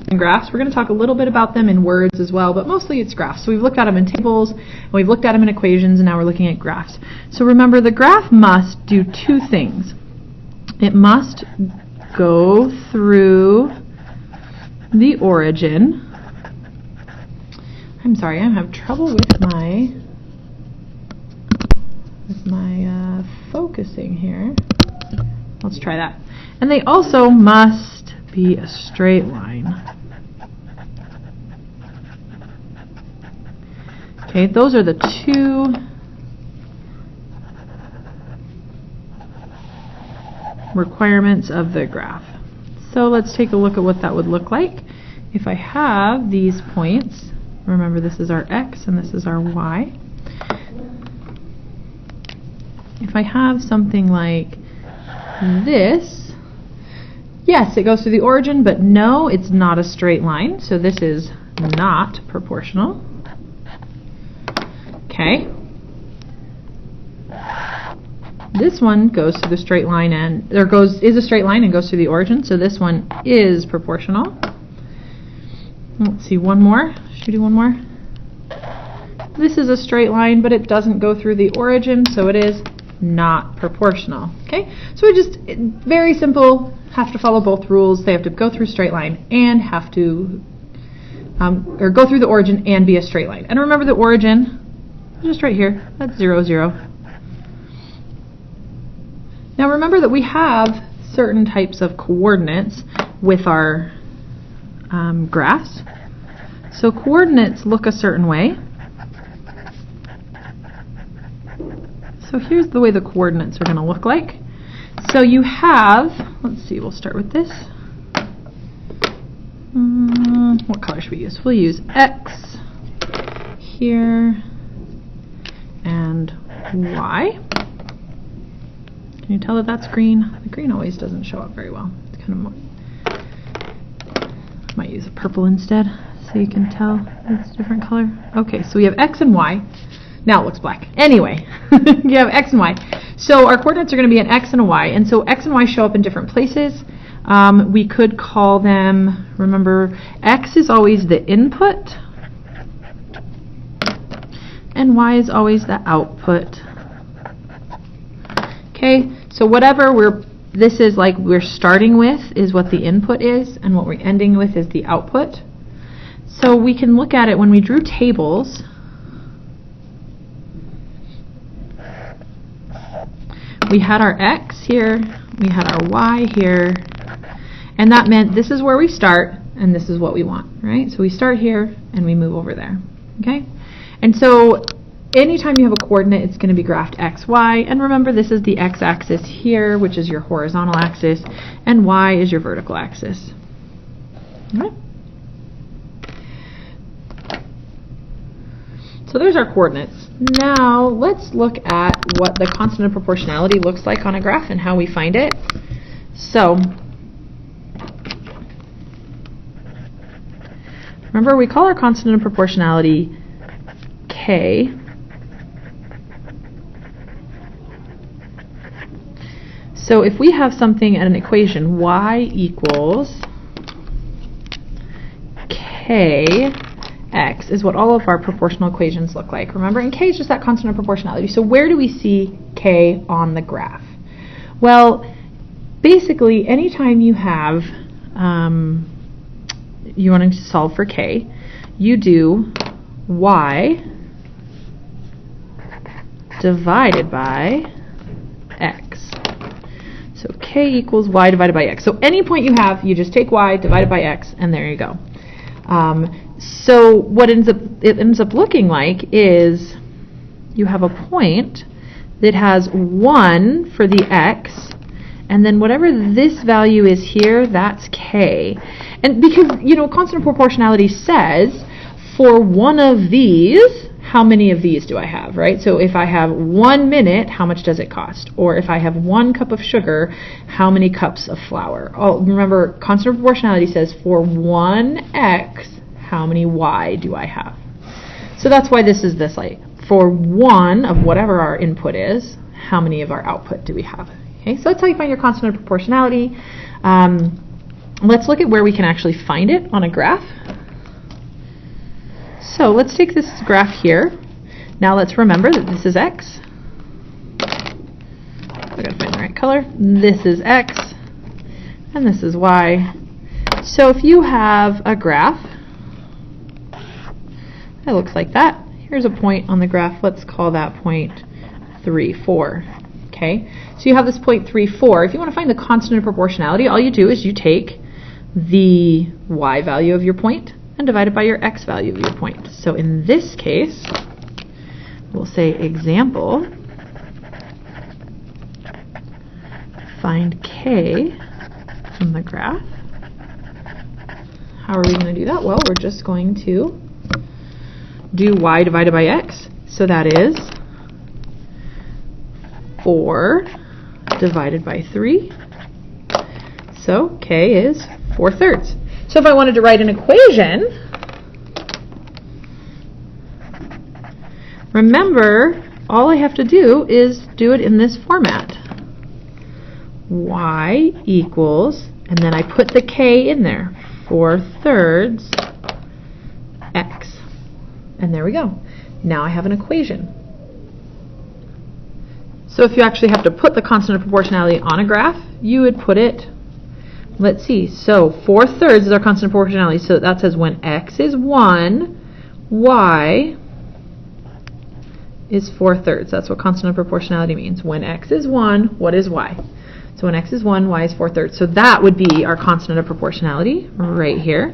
and graphs. We're going to talk a little bit about them in words as well, but mostly it's graphs. So we've looked at them in tables, and we've looked at them in equations, and now we're looking at graphs. So remember, the graph must do two things. It must go through the origin. I'm sorry, I have trouble with my focusing here. Let's try that. And they also must be a straight line. Okay, those are the two requirements of the graph. So let's take a look at what that would look like. If I have these points, remember this is our x and this is our y. If I have something like this, yes, it goes through the origin, but no, it's not a straight line, so this is not proportional. Okay. This one goes through the straight line is a straight line and goes through the origin, so this one is proportional. Let's see, one more. Should we do one more? This is a straight line, but it doesn't go through the origin, so it is not proportional. Okay, so we just, very simple, have to follow both rules. They have to go through straight line and have to, or go through the origin and be a straight line. And remember the origin, just right here, that's 0, 0. Now remember that we have certain types of coordinates with our graphs. So coordinates look a certain way. So here's the way the coordinates are going to look like. So you have, let's see, we'll start with this. What color should we use? We'll use X here and Y. Can you tell that that's green? The green always doesn't show up very well. It's kind of more, I might use a purple instead so you can tell it's a different color. Okay, so we have X and Y. Now it looks black. Anyway, you have X and Y. So our coordinates are going to be an X and a Y. And so X and Y show up in different places. We could call them, remember, X is always the input. And Y is always the output. Okay, so whatever this is like we're starting with is what the input is, and what we're ending with is the output. So we can look at it when we drew tables. We had our X here, we had our Y here, and that meant this is where we start and this is what we want, right? So we start here and we move over there, okay? And so anytime you have a coordinate, it's going to be graphed X, Y, and remember this is the X axis here, which is your horizontal axis, and Y is your vertical axis. All right? So there's our coordinates. Now let's look at what the constant of proportionality looks like on a graph and how we find it. So remember, we call our constant of proportionality K. So if we have something at an equation, y equals K X is what all of our proportional equations look like. Remember, and K is just that constant of proportionality. So where do we see K on the graph? Well, basically, anytime you have, you want to solve for K, you do Y divided by X. So K equals Y divided by X. So any point you have, you just take Y divided by X, and there you go. So what it ends up looking like is you have a point that has 1 for the X, and then whatever this value is here, that's K. And because, you know, constant proportionality says for one of these, how many of these do I have, right? So if I have 1 minute, how much does it cost? Or if I have 1 cup of sugar, how many cups of flour? Oh, remember, constant proportionality says for 1 X, how many Y do I have? So that's why this is this, like, for 1 of whatever our input is, how many of our output do we have? Okay, so that's how you find your constant of proportionality. let's look at where we can actually find it on a graph. So let's take this graph here. Now let's remember that this is x. I gotta find the right color. This is x, and this is y. So if you have a graph that looks like that, here's a point on the graph. Let's call that point 3, 4. Okay, so you have this point 3, 4. If you want to find the constant of proportionality, all you do is you take the y value of your point and divide it by your x value of your point. So in this case, we'll say example, find k from the graph. How are we going to do that? Well, we're just going to do y divided by x. So that is 4 divided by 3. So k is 4/3. So if I wanted to write an equation, remember, all I have to do is do it in this format. Y equals, and then I put the k in there, 4/3 x. And there we go. Now I have an equation. So if you actually have to put the constant of proportionality on a graph, you would put it, let's see, so 4/3 is our constant of proportionality, so that says when x is 1, y is 4/3. That's what constant of proportionality means. When x is 1, what is y? So when x is 1, y is 4/3. So that would be our constant of proportionality right here,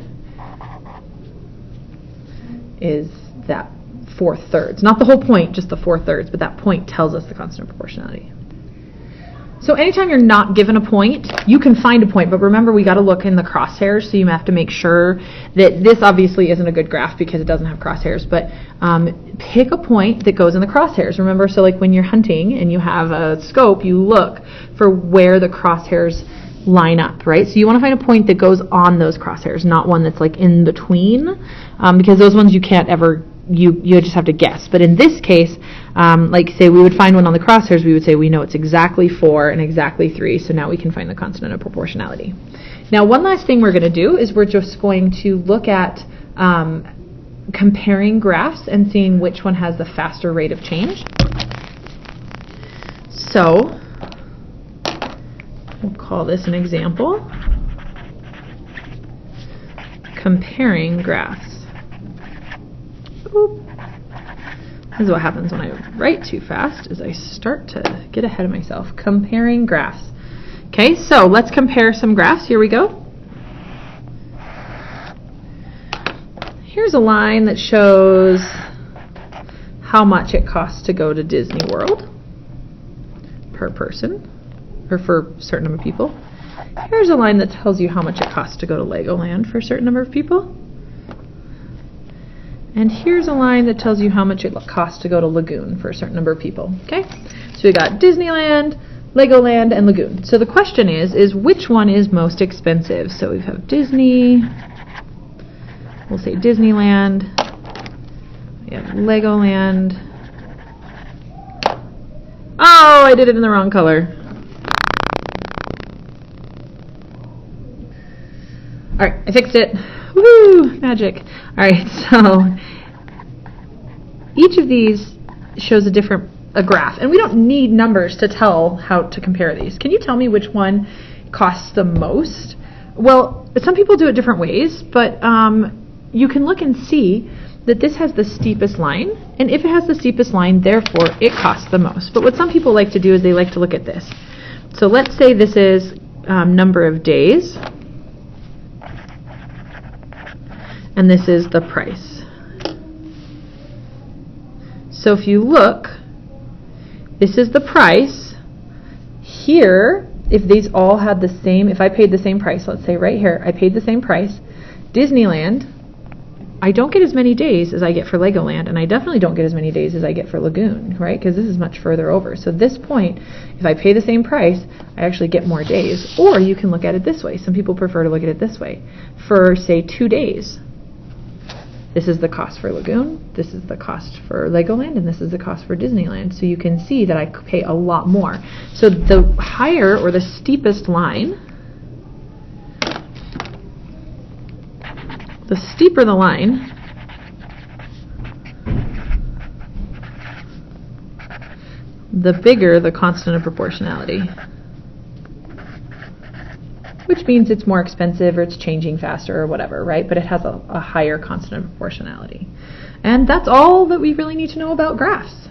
is that 4/3. Not the whole point, just the 4/3, but that point tells us the constant of proportionality. So anytime you're not given a point, you can find a point, but remember we got to look in the crosshairs, so you have to make sure that this obviously isn't a good graph because it doesn't have crosshairs, but pick a point that goes in the crosshairs. Remember, so like when you're hunting and you have a scope, you look for where the crosshairs line up, right? So you want to find a point that goes on those crosshairs, not one that's like in between, because those ones you can't ever, you just have to guess. But in this case, like say we would find one on the crosshairs, we would say we know it's exactly 4 and exactly 3, so now we can find the constant of proportionality. Now one last thing we're going to do is we're just going to look at comparing graphs and seeing which one has the faster rate of change. So we'll call this an example. Comparing graphs. Oop. This is what happens when I write too fast, is I start to get ahead of myself. Comparing graphs. Okay, so let's compare some graphs. Here we go. Here's a line that shows how much it costs to go to Disney World per person, or for a certain number of people. Here's a line that tells you how much it costs to go to Legoland for a certain number of people. And here's a line that tells you how much it costs to go to Lagoon for a certain number of people. Okay, so we got Disneyland, Legoland, and Lagoon. So the question is which one is most expensive? So we have Disney, we'll say Disneyland, we have Legoland. Oh, I did it in the wrong color. Alright, I fixed it. Woo! Magic. Alright, so each of these shows a graph, and we don't need numbers to tell how to compare these. Can you tell me which one costs the most? Well, some people do it different ways, but you can look and see that this has the steepest line, and if it has the steepest line, therefore it costs the most. But what some people like to do is they like to look at this. So let's say this is number of days, and this is the price. So if you look, this is the price. Here, if these all had the same, if I paid the same price, let's say right here, I paid the same price, Disneyland, I don't get as many days as I get for Legoland, and I definitely don't get as many days as I get for Lagoon, right? Because this is much further over. So at this point, if I pay the same price, I actually get more days. Or you can look at it this way. Some people prefer to look at it this way. For, say, 2 days, this is the cost for Lagoon, this is the cost for Legoland, and this is the cost for Disneyland. So you can see that I pay a lot more. So the higher or the steepest line the steeper the line, the bigger the constant of proportionality, which means it's more expensive or it's changing faster or whatever, right? But it has a higher constant of proportionality. And that's all that we really need to know about graphs.